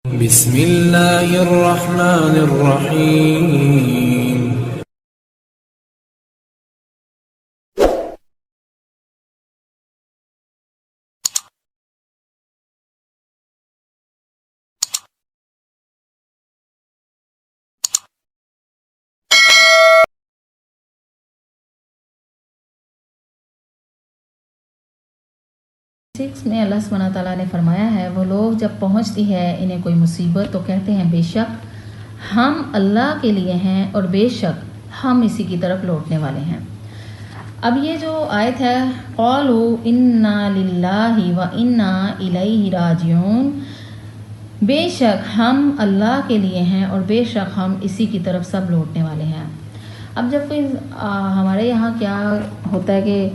بسم اللہ الرحمن الرحیم. میں اللہ سبحانہ تعالیٰ نے فرمایا ہے وہ لوگ جب پہنچتی ہے انہیں کوئی مصیبت تو کہتے ہیں بے شک ہم اللہ کے لیے ہیں اور بے شک ہم اسی کی طرف لوٹنے والے ہیں. اب یہ جو آیت ہے قالوا انا للہ و انا الیہ راجعون، بے شک ہم اللہ کے لیے ہیں اور بے شک ہم اسی کی طرف سب لوٹنے والے ہیں. اب جب کوئی ہمارے یہاں کیا ہوتا ہے کہ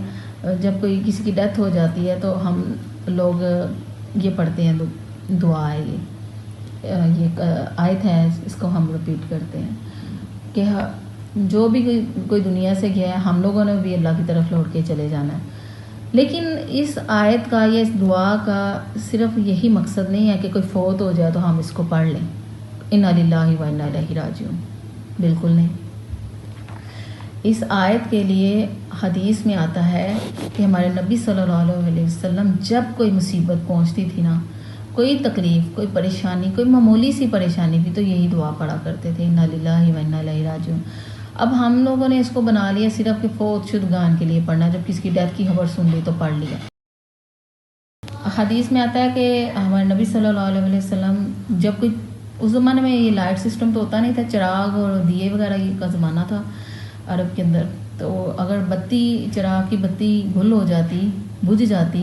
جب کوئی کسی کی ڈیتھ ہو جاتی ہے تو ہم لوگ یہ پڑھتے ہیں دعا ہے، یہ آیت ہے، اس کو ہم رپیٹ کرتے ہیں کہ جو بھی کوئی دنیا سے گیا ہے ہم لوگوں نے بھی اللہ کی طرف لوٹ کے چلے جانا ہے. لیکن اس آیت کا یا اس دعا کا صرف یہی مقصد نہیں ہے کہ کوئی فوت ہو جائے تو ہم اس کو پڑھ لیں انا للہ و انا الیہ راجعون، بالکل نہیں. اس آیت کے لیے حدیث میں آتا ہے کہ ہمارے نبی صلی اللہ علیہ وسلم جب کوئی مصیبت پہنچتی تھی نا، کوئی تکلیف، کوئی پریشانی، کوئی معمولی سی پریشانی بھی، تو یہی دعا پڑھا کرتے تھے انا للہ و انا الیہ راجعون. اب ہم لوگوں نے اس کو بنا لیا صرف کہ فوت شدگان کے لیے پڑھنا، جب کسی کی ڈیتھ کی خبر سن لی تو پڑھ لیا. حدیث میں آتا ہے کہ ہمارے نبی صلی اللہ علیہ وسلم جب کوئی، اس زمانے میں یہ لائٹ سسٹم تو ہوتا نہیں تھا، چراغ اور دیے وغیرہ کا زمانہ تھا عرب کے اندر، تو اگر چراغ کی بتی گل ہو جاتی، بجھ جاتی،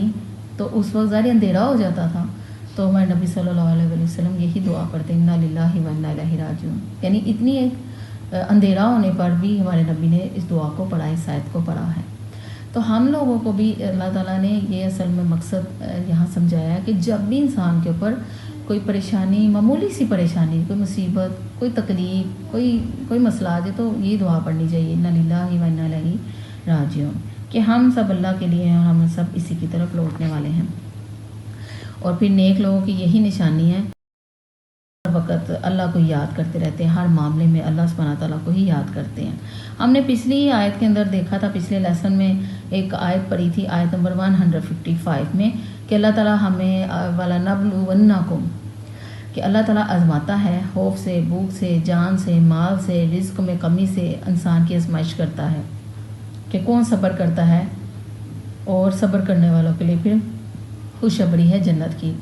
تو اس وقت ظاہر اندھیرا ہو جاتا تھا. تو ہمارے نبی صلی اللہ علیہ وسلم یہی دعا پڑھتے انا للہ و انا الیہ راجعون. یعنی اتنی ایک اندھیرا ہونے پر بھی ہمارے نبی نے اس دعا کو پڑھا، اس آیت کو پڑھا ہے. تو ہم لوگوں کو بھی اللہ تعالیٰ نے یہ اصل میں مقصد یہاں سمجھایا ہے کہ جب بھی انسان کے اوپر کوئی پریشانی، معمولی سی پریشانی، کوئی مصیبت، کوئی تکلیف، کوئی مسئلہ آ جائے تو یہ دعا پڑھنی چاہیے انا للہ و انا الیہ راجعون، کہ ہم سب اللہ کے لیے ہیں اور ہم سب اسی کی طرف لوٹنے والے ہیں. اور پھر نیک لوگوں کی یہی نشانی ہے، ہر وقت اللہ کو یاد کرتے رہتے ہیں، ہر معاملے میں اللہ سبحانہ تعالیٰ کو ہی یاد کرتے ہیں. ہم نے پچھلی آیت کے اندر دیکھا تھا، پچھلے لیسن میں ایک آیت پڑھی تھی، آیت نمبر 155 میں، کہ اللہ تعالیٰ ہمیں وَلَنَبْلُوَنَّكُمْ، کہ اللہ تعالیٰ آزماتا ہے، خوف سے، بھوک سے، جان سے، مال سے، رزق میں کمی سے انسان کی آزمائش کرتا ہے کہ کون صبر کرتا ہے، اور صبر کرنے والوں کے لیے پھر خوشخبری ہے جنت کی.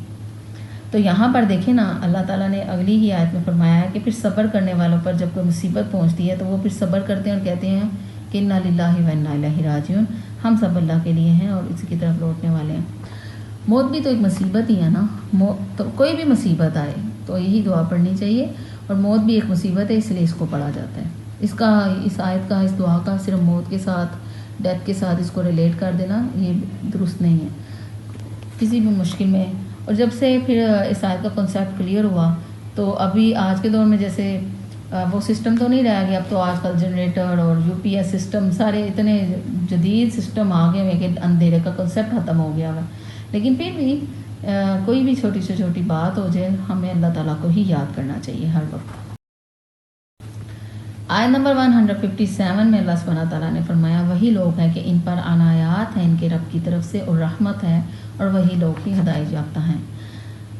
تو یہاں پر دیکھیں نا، اللہ تعالیٰ نے اگلی ہی آیت میں فرمایا ہے کہ پھر صبر کرنے والوں پر جب کوئی مصیبت پہنچتی ہے تو وہ پھر صبر کرتے ہیں اور کہتے ہیں کہ انا للہ و انا الیہ راجعون، ہم سب اللہ کے لیے ہیں اور اسی کی طرف لوٹنے والے ہیں. موت بھی تو ایک مصیبت ہی ہے نا، تو کوئی بھی مصیبت آئے تو یہی دعا پڑھنی چاہیے، اور موت بھی ایک مصیبت ہے، اس لیے اس کو پڑھا جاتا ہے. اس آیت کا، اس دعا کا صرف موت کے ساتھ، ڈیتھ کے ساتھ اس کو ریلیٹ کر دینا یہ درست نہیں ہے کسی بھی مشکل میں. اور جب سے پھر اس آیت کا کنسیپٹ کلیئر ہوا تو ابھی آج کے دور میں جیسے وہ سسٹم تو نہیں رہ گیا، اب تو آج کل جنریٹر اور UPS سسٹم، سارے اتنے جدید سسٹم آ گئے ہیں کہ اندھیرے کا کنسیپٹ ختم ہو گیا ہے. لیکن پھر بھی کوئی بھی چھوٹی سے چھوٹی بات ہو جائے ہمیں اللہ تعالیٰ کو ہی یاد کرنا چاہیے ہر وقت. آیت نمبر 157 میں اللہ سبحانہ تعالیٰ نے فرمایا وہی لوگ ہیں کہ ان پر عنایات ہیں ان کے رب کی طرف سے اور رحمت ہے، اور وہی لوگ ہی ہدایت یافتہ ہیں.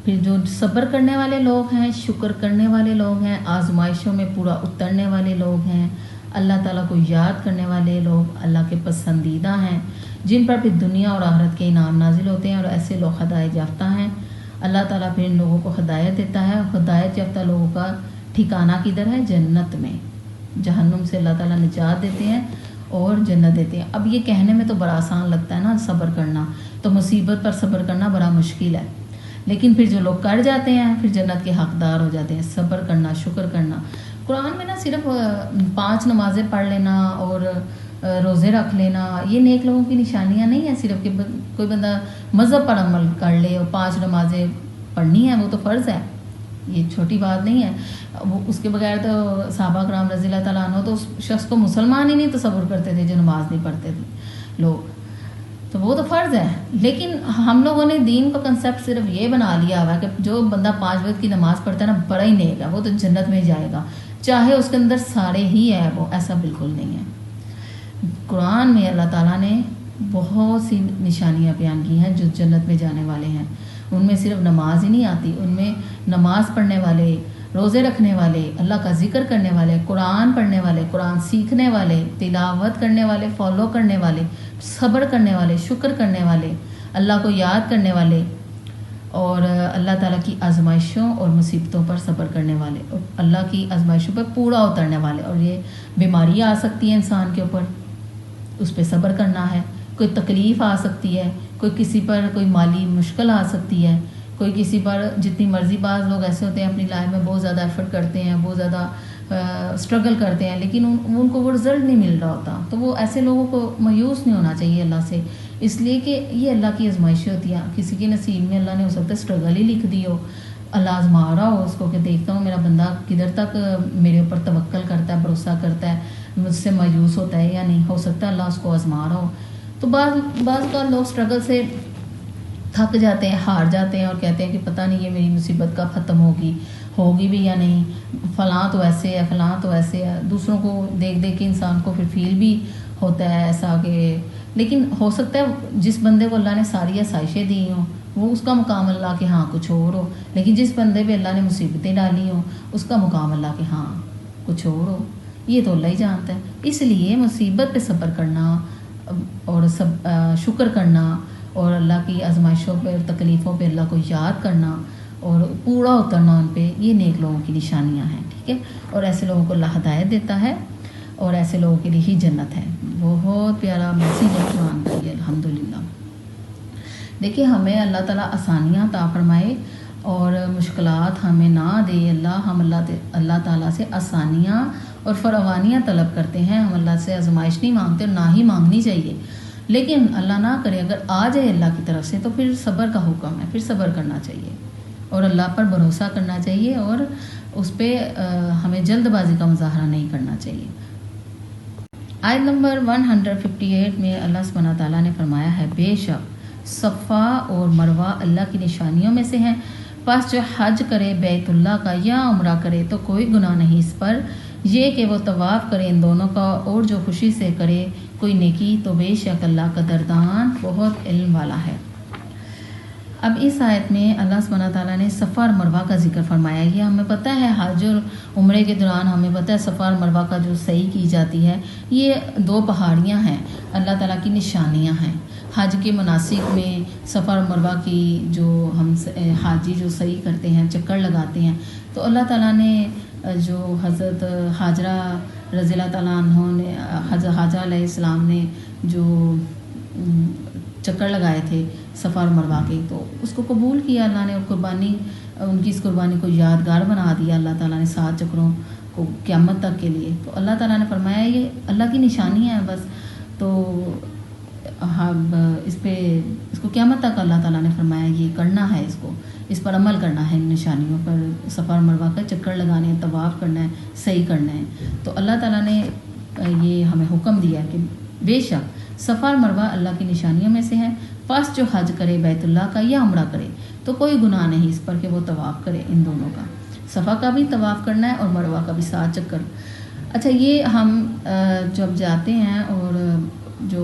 پھر جو صبر کرنے والے لوگ ہیں، شکر کرنے والے لوگ ہیں، آزمائشوں میں پورا اترنے والے لوگ ہیں، اللہ تعالیٰ کو یاد کرنے والے لوگ اللہ کے پسندیدہ ہیں، جن پر پھر دنیا اور آخرت کے انعام نازل ہوتے ہیں، اور ایسے لوگ ہدایت یافتہ ہیں. اللہ تعالیٰ پھر ان لوگوں کو ہدایت دیتا ہے. ہدایت یافتہ لوگوں کا ٹھکانہ کدھر ہے؟ جنت میں. جہنم سے اللہ تعالیٰ نجات دیتے ہیں اور جنت دیتے ہیں. اب یہ کہنے میں تو بڑا آسان لگتا ہے نا صبر کرنا، تو مصیبت پر صبر کرنا بڑا مشکل ہے، لیکن پھر جو لوگ کر جاتے ہیں پھر جنت کے حقدار ہو جاتے ہیں. صبر کرنا، شکر کرنا. قرآن میں نا صرف 5 نمازیں پڑھ لینا اور روزے رکھ لینا یہ نیک لوگوں کی نشانیاں نہیں ہیں. صرف کہ کوئی بندہ مذہب پر عمل کر لے اور 5 نمازیں پڑھنی ہیں، وہ تو فرض ہے، یہ چھوٹی بات نہیں ہے. وہ اس کے بغیر تو صحابہ کرام رضی اللہ تعالیٰ عنہ تو اس شخص کو مسلمان ہی نہیں تصور کرتے تھے جو نماز نہیں پڑھتے تھے لوگ. تو وہ تو فرض ہے. لیکن ہم لوگوں نے دین کا کنسیپٹ صرف یہ بنا لیا ہوا ہے کہ جو بندہ 5 وقت کی نماز پڑھتا ہے نا بڑا ہی نیک ہے، وہ تو جنت میں جائے گا، چاہے اس کے اندر سارے ہی ہے. وہ ایسا بالکل نہیں ہے. قرآن میں اللہ تعالیٰ نے بہت سی نشانیاں بیان کی ہیں جو جنت میں جانے والے ہیں. ان میں صرف نماز ہی نہیں آتی، ان میں نماز پڑھنے والے، روزے رکھنے والے، اللہ کا ذکر کرنے والے، قرآن پڑھنے والے، قرآن سیکھنے والے، تلاوت کرنے والے، فالو کرنے والے، صبر کرنے والے، شکر کرنے والے، اللہ کو یاد کرنے والے، اور اللہ تعالیٰ کی آزمائشوں اور مصیبتوں پر صبر کرنے والے، اور اللہ کی آزمائشوں پر پورا اترنے والے. اور یہ بیماریاں آ سکتی ہیں انسان کے اوپر، اس پہ صبر کرنا ہے. کوئی تکلیف آ سکتی ہے، کوئی کسی پر کوئی مالی مشکل آ سکتی ہے، کوئی کسی پر جتنی مرضی. بعض لوگ ایسے ہوتے ہیں اپنی لائف میں بہت زیادہ ایفرٹ کرتے ہیں، بہت زیادہ اسٹرگل کرتے ہیں، لیکن ان کو وہ رزلٹ نہیں مل رہا ہوتا. تو وہ ایسے لوگوں کو مایوس نہیں ہونا چاہیے اللہ سے، اس لیے کہ یہ اللہ کی آزمائشیں ہوتی ہیں. کسی کے نصیب میں اللہ نے ہو سکتا ہے اسٹرگل ہی لکھ دی ہو، اللہ آزما رہا ہو اس کو کہ دیکھتا ہوں میرا بندہ کدھر تک میرے اوپر توکل کرتا ہے، بھروسہ کرتا ہے، مجھ سے مایوس ہوتا ہے یا نہیں. ہو سکتا ہے اللہ اس کو آزما رہا ہو. تو بعض کا لوگ اسٹرگل سے تھک جاتے ہیں، ہار جاتے ہیں اور کہتے ہیں کہ پتہ نہیں یہ میری مصیبت کب ختم ہوگی بھی یا نہیں، فلاں تو ایسے ہے، فلاں تو ایسے ہے. دوسروں کو دیکھ کے انسان کو پھر فیل بھی ہوتا ہے ایسا کہ، لیکن ہو سکتا ہے جس بندے کو اللہ نے ساری آسائشیں دی ہوں وہ اس کا مقام اللہ کے ہاں کچھ اور ہو، لیکن جس بندے پہ اللہ نے مصیبتیں ڈالی ہوں اس کا مقام اللہ کے ہاں کچھ اور ہو. یہ تو اللہ ہی جانتا ہے. اس لیے مصیبت پہ صبر کرنا اور شکر کرنا اور اللہ کی آزمائشوں پہ اور تکلیفوں پہ اللہ کو یاد کرنا اور پورا اترنا ان پہ، یہ نیک لوگوں کی نشانیاں ہیں. ٹھیک ہے. اور ایسے لوگوں کو اللہ ہدایت دیتا ہے اور ایسے لوگوں کے لیے ہی جنت ہے. بہت پیارا میسیج ہے قرآن کا یہ، الحمدللہ. دیکھیے ہمیں اللہ تعالیٰ آسانیاں عطا فرمائے اور مشکلات ہمیں نہ دے. ہم اللہ تعالیٰ سے آسانیاں اور فراوانیاں طلب کرتے ہیں. ہم اللہ سے آزمائش نہیں مانگتے اور نہ ہی مانگنی چاہیے. لیکن اللہ نہ کرے اگر آ جائے اللہ کی طرف سے تو پھر صبر کا حکم ہے، پھر صبر کرنا چاہیے اور اللہ پر بھروسہ کرنا چاہیے اور اس پہ ہمیں جلد بازی کا مظاہرہ نہیں کرنا چاہیے. آیت نمبر 158 میں اللہ سبحانہ تعالیٰ نے فرمایا ہے، بے شک صفا اور مروہ اللہ کی نشانیوں میں سے ہیں، پس جو حج کرے بیت اللہ کا یا عمرہ کرے تو کوئی گناہ نہیں اس پر، یہ کہ وہ طواف کرے ان دونوں کا، اور جو خوشی سے کرے کوئی نیکی تو بے شک اللہ قدردان بہت علم والا ہے. اب اس آیت میں اللہ سبحانہ تعالیٰ نے صفا اور مروہ کا ذکر فرمایا. یہ ہمیں پتہ ہے حج اور عمرے کے دوران ہمیں پتہ ہے صفا اور مروہ کا جو سعی کی جاتی ہے، یہ 2 پہاڑیاں ہیں، اللہ تعالیٰ کی نشانیاں ہیں. حج کے مناسک میں صفا اور مروہ کی جو ہم حاجی جو سعی کرتے ہیں، چکر لگاتے ہیں، تو اللہ تعالیٰ نے جو حضرت حاجرہ رضی اللہ تعالیٰ عنہ نے، حضرت حاجرہ علیہ السلام نے جو چکر لگائے تھے صفا اور مروہ کے، تو اس کو قبول کیا اللہ نے، اور قربانی ان کی اس قربانی کو یادگار بنا دیا اللہ تعالیٰ نے 7 چکروں کو قیامت تک کے لیے. تو اللہ تعالیٰ نے فرمایا یہ اللہ کی نشانی ہے بس. تو اس کو قیامت تک اللہ تعالیٰ نے فرمایا یہ کرنا ہے، اس پر عمل کرنا ہے، ان نشانیوں پر صفا اور مروہ کا چکر لگانے ہیں، طواف کرنا ہے، صحیح کرنا ہے. تو اللہ تعالیٰ نے یہ ہمیں حکم دیا کہ بے شک صفا اور مروہ اللہ کی نشانیوں میں سے ہیں، پس جو حج کرے بیت اللہ کا یا عمرہ کرے تو کوئی گناہ نہیں اس پر کہ وہ طواف کرے ان دونوں کا. صفا کا بھی طواف کرنا ہے اور مروہ کا بھی 7 چکر. اچھا یہ ہم جب جاتے ہیں اور جو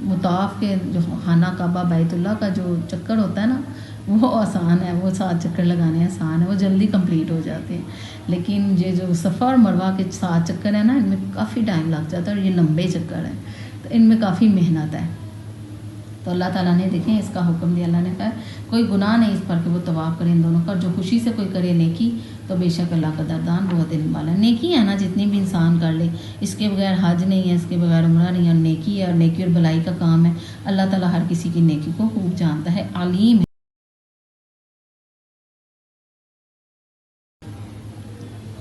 مطاف کے جو خانہ کعبہ بیت اللہ کا جو چکر ہوتا ہے نا، وہ آسان ہے، وہ 7 چکر لگانے آسان ہے، وہ جلدی کمپلیٹ ہو جاتے ہیں. لیکن یہ جو صفا اور مروہ کے 7 چکر ہیں نا، ان میں کافی ٹائم لگ جاتا ہے اور یہ لمبے چکر ہیں، تو ان میں کافی محنت ہے. تو اللہ تعالیٰ نے دیکھیں اس کا حکم دیا. اللہ نے کہا کوئی گناہ نہیں اس پر کہ وہ طواف کرے ان دونوں کا، جو خوشی سے کوئی کرے نیکی تو بے شک اللہ قدردان بہت علم والا. نیکی ہے نا جتنی بھی انسان کر لے، اس کے بغیر حج نہیں ہے، اس کے بغیر عمرہ نہیں ہے، نیکی ہے، اور نیکی اور بھلائی کا کام ہے. اللہ تعالیٰ ہر کسی کی نیکی کو خوب جانتا ہے، علیم ہے.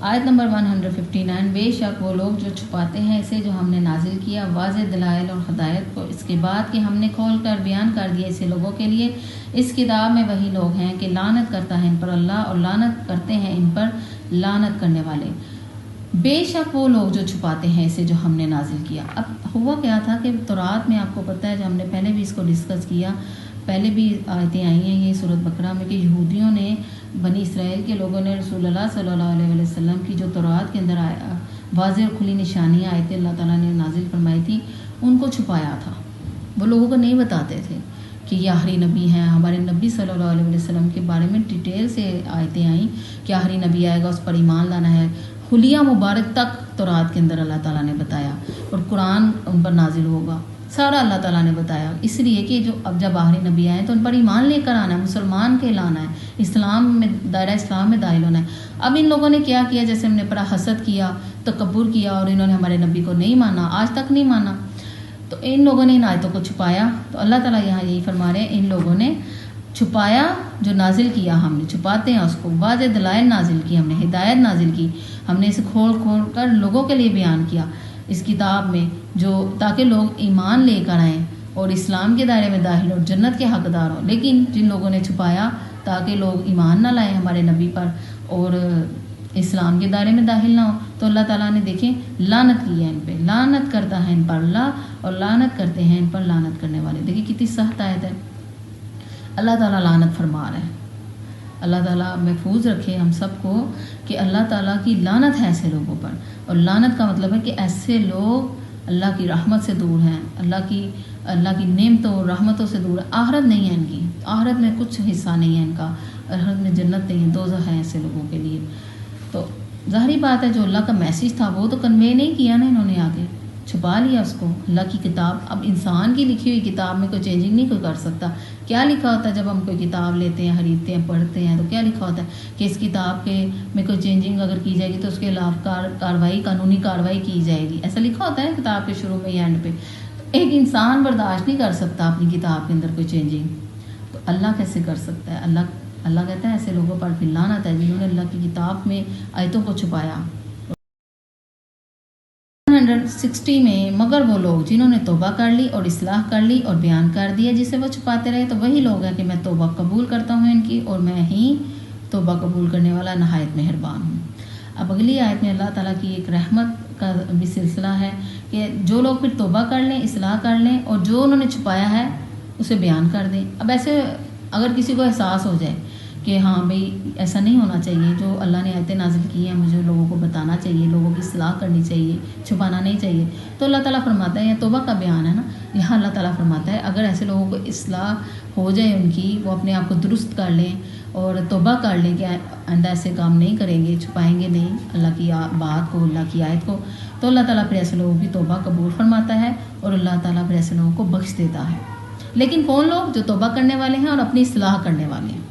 آیت نمبر 159، بے شک وہ لوگ جو چھپاتے ہیں اسے جو ہم نے نازل کیا واضح دلائل اور ہدایت کو، اس کے بعد کہ ہم نے کھول کر بیان کر دیا اسے لوگوں کے لیے. اس کتاب میں وہی لوگ ہیں کہ لعنت کرتا ہے ان پر اللہ اور لعنت کرتے ہیں ان پر لعنت کرنے والے. بے شک وہ لوگ جو چھپاتے ہیں اسے جو ہم نے نازل کیا. اب ہوا کیا تھا کہ تورات میں آپ کو پتہ ہے، جو ہم نے پہلے بھی اس کو ڈسکس کیا، پہلے بھی آیتیں آئی ہیں یہ سورۃ بقرہ میں، کہ یہودیوں نے، بنی اسرائیل کے لوگوں نے رسول اللہ صلی اللہ علیہ وسلم کی جو تورات کے اندر واضح اور کھلی نشانیاں آیتیں اللہ تعالیٰ نے نازل فرمائی تھی، ان کو چھپایا تھا. وہ لوگوں کو نہیں بتاتے تھے کہ یہ آخری نبی ہیں. ہمارے نبی صلی اللہ علیہ وسلم کے بارے میں ڈیٹیل سے آیتیں آئیں کہ آخری نبی آئے گا، اس پر ایمان لانا ہے. حلیہ مبارک تک تورات کے اندر اللہ تعالیٰ نے بتایا، اور قرآن ان پر نازل ہوگا، سارا اللہ تعالیٰ نے بتایا. اس لیے کہ جو اب جب آخری نبی آئے تو ان پر ایمان لے کر آنا ہے، مسلمان کہلانا ہے، اسلام میں، دائرہ اسلام میں داخل ہونا ہے. اب ان لوگوں نے کیا کیا، جیسے ہم نے پڑھا، حسد کیا، تکبر کیا، اور انہوں نے ہمارے نبی کو نہیں مانا، آج تک نہیں مانا. تو ان لوگوں نے ان آیتوں کو چھپایا. تو اللہ تعالیٰ یہاں یہی فرما رہے ہیں، ان لوگوں نے چھپایا جو نازل کیا ہم نے، چھپاتے ہیں اس کو. واضح دلائل نازل کی ہم نے، ہدایت نازل کی ہم نے، اسے کھول کھول کر لوگوں کے لیے بیان کیا اس کتاب میں، جو تاکہ لوگ ایمان لے کر آئیں اور اسلام کے دائرے میں داخل ہو، جنت کے حقدار ہوں. لیکن جن لوگوں نے چھپایا تاکہ لوگ ایمان نہ لائیں ہمارے نبی پر اور اسلام کے دائرے میں داخل نہ ہو، تو اللہ تعالیٰ نے دیکھیں لعنت کی ہے ان پہ، لعنت کرتا ہے ان پر اللہ، اور لعنت کرتے ہیں ان پر لعنت کرنے والے. دیکھیں کتنی سخت آیت ہے. اللہ تعالیٰ لعنت فرما رہا ہے. اللہ تعالیٰ محفوظ رکھے ہم سب کو کہ اللہ تعالیٰ کی لعنت ہے ایسے لوگوں پر. اور لعنت کا مطلب ہے کہ ایسے لوگ اللہ کی رحمت سے دور ہیں، اللہ کی نعمتوں اور رحمتوں سے دور ہے. آخرت نہیں ہے ان کی، آخرت میں کچھ حصہ نہیں ہے ان کا، آخرت میں جنت نہیں ہے، دوزخ ہے ایسے لوگوں کے لیے. تو ظاہری بات ہے جو اللہ کا میسیج تھا وہ تو کنوے نہیں کیا نا انہوں نے، آگے چھپا لیا اس کو. اللہ کی کتاب، اب انسان کی لکھی ہوئی کتاب میں کوئی چینجنگ نہیں کوئی کر سکتا. کیا لکھا ہوتا ہے جب ہم کوئی کتاب لیتے ہیں، خریدتے ہیں، پڑھتے ہیں، تو کیا لکھا ہوتا ہے کہ اس کتاب کے میں کوئی چینجنگ اگر کی جائے گی تو اس کے خلاف کاروائی، قانونی کاروائی کی جائے گی. ایسا لکھا ہوتا ہے کتاب کے شروع میں یا اینڈ پہ. تو ایک انسان برداشت نہیں کر سکتا اپنی کتاب کے اندر کوئی چینجنگ، تو اللہ کیسے کر سکتا ہے؟ اللہ کہتا ہے ایسے لوگوں پر پھر لعنت ہے جنہوں نے اللہ کی کتاب میں آیتوں کو چھپایا. 160 میں، مگر وہ لوگ جنہوں نے توبہ کر لی اور اصلاح کر لی اور بیان کر دیا جسے وہ چھپاتے رہے، تو وہی لوگ ہیں کہ میں توبہ قبول کرتا ہوں ان کی، اور میں ہی توبہ قبول کرنے والا نہایت مہربان ہوں. اب اگلی آیت میں اللہ تعالیٰ کی ایک رحمت کا بھی سلسلہ ہے کہ جو لوگ پھر توبہ کر لیں، اصلاح کر لیں، اور جو انہوں نے چھپایا ہے اسے بیان کر دیں. اب ایسے اگر کسی کو احساس ہو جائے کہ ہاں بھئی ایسا نہیں ہونا چاہیے، جو اللہ نے آیتیں نازل کی ہیں مجھے لوگوں کو بتانا چاہیے، لوگوں کی اصلاح کرنی چاہیے، چھپانا نہیں چاہیے، تو اللہ تعالیٰ فرماتا ہے، یہ توبہ کا بیان ہے نا، یہاں اللہ تعالیٰ فرماتا ہے اگر ایسے لوگوں کو اصلاح ہو جائے ان کی، وہ اپنے آپ کو درست کر لیں اور توبہ کر لیں کہ آئندہ ایسے کام نہیں کریں گے، چھپائیں گے نہیں اللہ کی بات کو، اللہ کی آیت کو، تو اللہ تعالیٰ پھر ایسے لوگوں کی توبہ قبول فرماتا ہے اور اللہ تعالیٰ پھر ایسے لوگوں کو بخش دیتا ہے. لیکن کون لوگ؟ جو توبہ کرنے والے ہیں اور اپنی اصلاح کرنے والے ہیں.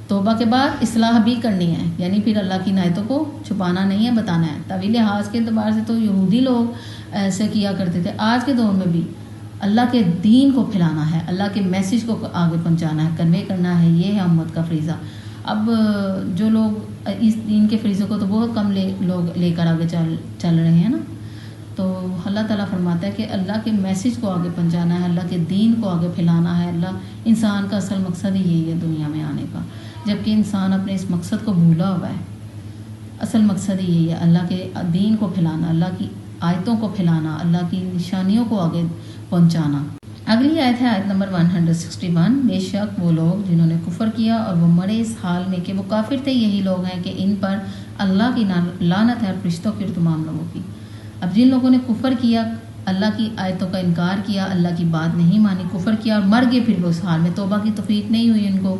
توبہ کے بعد اصلاح بھی کرنی ہے، یعنی پھر اللہ کی آیتوں کو چھپانا نہیں ہے، بتانا ہے. طویل لحاظ کے اعتبار سے تو یہودی لوگ ایسے کیا کرتے تھے، آج کے دور میں بھی اللہ کے دین کو پھیلانا ہے، اللہ کے میسیج کو آگے پہنچانا ہے، کنوے کرنا ہے، یہ ہے امت کا فریضہ. اب جو لوگ اس دین کے فریضے کو تو بہت کم لوگ لے کر آگے چل رہے ہیں نا. تو اللہ تعالیٰ فرماتا ہے کہ اللہ کے میسیج کو آگے پہنچانا ہے، اللہ کے دین کو آگے پھیلانا ہے. انسان کا اصل مقصد ہی یہی ہے دنیا میں آنے کا، جبکہ انسان اپنے اس مقصد کو بھولا ہوا ہے. اصل مقصد ہی یہی ہے، اللہ کے دین کو پھیلانا، اللہ کی آیتوں کو پھیلانا، اللہ کی نشانیوں کو آگے پہنچانا. اگلی آیت ہے آیت نمبر 161. بے شک وہ لوگ جنہوں نے کفر کیا اور وہ مرے اس حال میں کہ وہ کافر تھے، یہی لوگ ہیں کہ ان پر اللہ کی لعنت ہے اور فرشتوں کی اور تمام لوگوں کی. اب جن لوگوں نے کفر کیا، اللہ کی آیتوں کا انکار کیا، اللہ کی بات نہیں مانی، کفر کیا اور مر گئے، پھر وہ اس حال میں، توبہ کی توفیق نہیں ہوئی ان کو،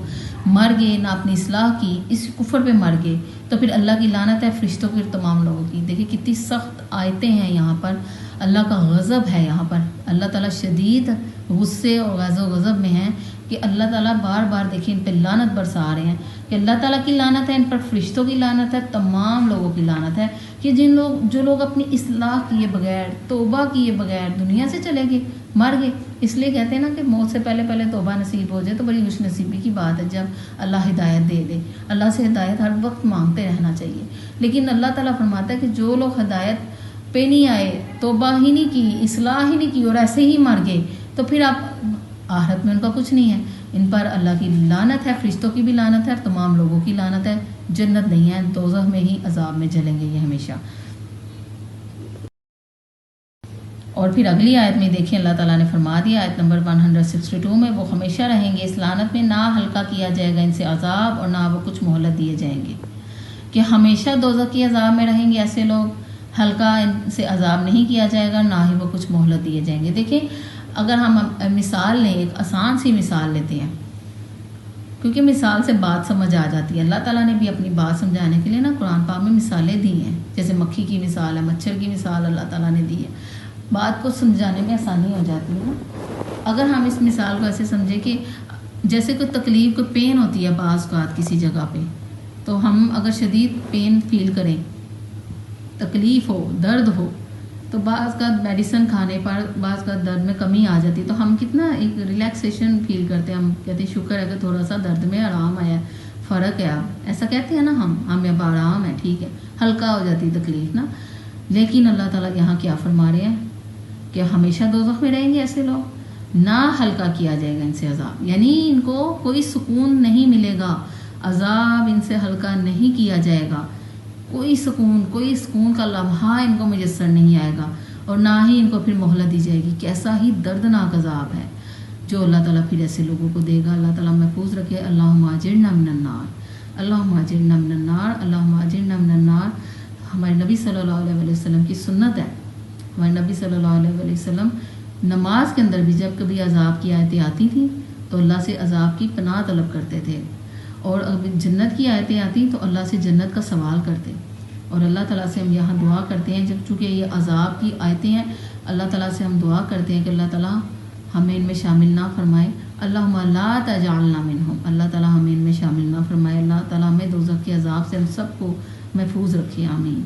مر گئے، نہ اپنی اصلاح کی، اس کفر پہ مر گئے، تو پھر اللہ کی لعنت ہے فرشتوں کی اور تمام لوگوں کی. دیکھیں کتنی سخت آیتیں ہیں یہاں پر، اللہ کا غضب ہے یہاں پر. اللہ تعالیٰ شدید غصے اور غضب میں ہیں کہ اللہ تعالیٰ بار بار دیکھیں ان پہ لعنت برسا رہے ہیں کہ اللہ تعالیٰ کی لعنت ہے ان پر، فرشتوں کی لعنت ہے، تمام لوگوں کی لعنت ہے کہ جو لوگ اپنی اصلاح کیے بغیر، توبہ کیے بغیر دنیا سے چلے گئے، مر گئے. اس لیے کہتے ہیں نا کہ موت سے پہلے توبہ نصیب ہو جائے تو بڑی خوش نصیبی کی بات ہے جب اللہ ہدایت دے دے. اللہ سے ہدایت ہر وقت مانگتے رہنا چاہیے. لیکن اللہ تعالیٰ فرماتا ہے کہ جو لوگ ہدایت پہ نہیں آئے، توبہ ہی نہیں کی، اصلاح ہی نہیں کی اور ایسے ہی مر گئے، تو پھر آپ آخرت میں ان کا کچھ نہیں ہے. ان پر اللہ کی لعنت ہے، فرشتوں کی بھی لعنت ہے، تمام لوگوں کی لعنت ہے. جنت نہیں ہے، دوزخ میں ہی عذاب میں جلیں گے یہ ہمیشہ۔ اور پھر اگلی آیت میں دیکھیں اللہ تعالیٰ نے فرما دیا آیت نمبر 162 میں، وہ ہمیشہ رہیں گے اس لعنت میں، نہ ہلکا کیا جائے گا ان سے عذاب اور نہ وہ کچھ مہلت دیے جائیں گے، کہ ہمیشہ دوزخ کی عذاب میں رہیں گے ایسے لوگ، ہلکا ان سے عذاب نہیں کیا جائے گا، نہ ہی وہ کچھ مہلت دیے جائیں گے۔ دیکھیں اگر ہم مثال لیں، ایک آسان سی مثال لیتے ہیں، کیونکہ مثال سے بات سمجھ آ جاتی ہے۔ اللہ تعالیٰ نے بھی اپنی بات سمجھانے کے لیے نا قرآن پاک میں مثالیں دی ہیں، جیسے مکھی کی مثال ہے، مچھر کی مثال اللہ تعالیٰ نے دی ہے، بات کو سمجھانے میں آسانی ہو جاتی ہے نا۔ اگر ہم اس مثال کو ایسے سمجھیں کہ جیسے کوئی تکلیف، کوئی پین ہوتی ہے بعض اوقات کسی جگہ پہ، تو ہم اگر شدید پین فیل کریں، تکلیف ہو، درد ہو، تو بعض کا میڈیسن کھانے پر بعض کا درد میں کمی آ جاتی ہے، تو ہم کتنا ایک ریلیکسیشن فیل کرتے ہیں، ہم کہتے ہیں شکر ہے کہ تھوڑا سا درد میں آرام آیا، فرق ہے، اب ایسا کہتے ہیں نا ہم اب آرام ہے، ٹھیک ہے، ہلکا ہو جاتی تکلیف نا۔ لیکن اللہ تعالیٰ یہاں کیا فرما رہے ہیں کہ ہمیشہ دوزخ میں رہیں گے ایسے لوگ، نہ ہلکا کیا جائے گا ان سے عذاب، یعنی ان کو کوئی سکون نہیں ملے گا، عذاب ان سے ہلکا نہیں کیا جائے گا، کوئی سکون کا لمحہ ان کو میسر نہیں آئے گا، اور نہ ہی ان کو پھر مہلت دی جائے گی۔ کیسا ہی دردناک عذاب ہے جو اللہ تعالیٰ پھر ایسے لوگوں کو دے گا۔ اللہ تعالیٰ محفوظ رکھے۔ اللہم اجرنا من النار، اللہم اجرنا من النار، اللہم اجرنا من النار۔ ہمارے نبی صلی اللہ علیہ وسلم کی سنت ہے، ہمارے نبی صلی اللہ علیہ وسلم نماز کے اندر بھی جب کبھی عذاب کی آیتیں آتی تھیں تو اللہ سے عذاب کی پناہ طلب کرتے تھے، اور اگر جنت کی آیتیں آتی تو اللہ سے جنت کا سوال کرتے، اور اللہ تعالیٰ سے ہم یہاں دعا کرتے ہیں، جب چونکہ یہ عذاب کی آیتیں ہیں، اللہ تعالیٰ سے ہم دعا کرتے ہیں کہ اللہ تعالیٰ ہمیں ان میں شامل نہ فرمائے، اللہم لا تجعلنا منہم، اللہ تعالیٰ ہمیں ان میں شامل نہ فرمائے، اللہ تعالیٰ ہمیں دوزخ کے عذاب سے ہم سب کو محفوظ رکھے، آمین۔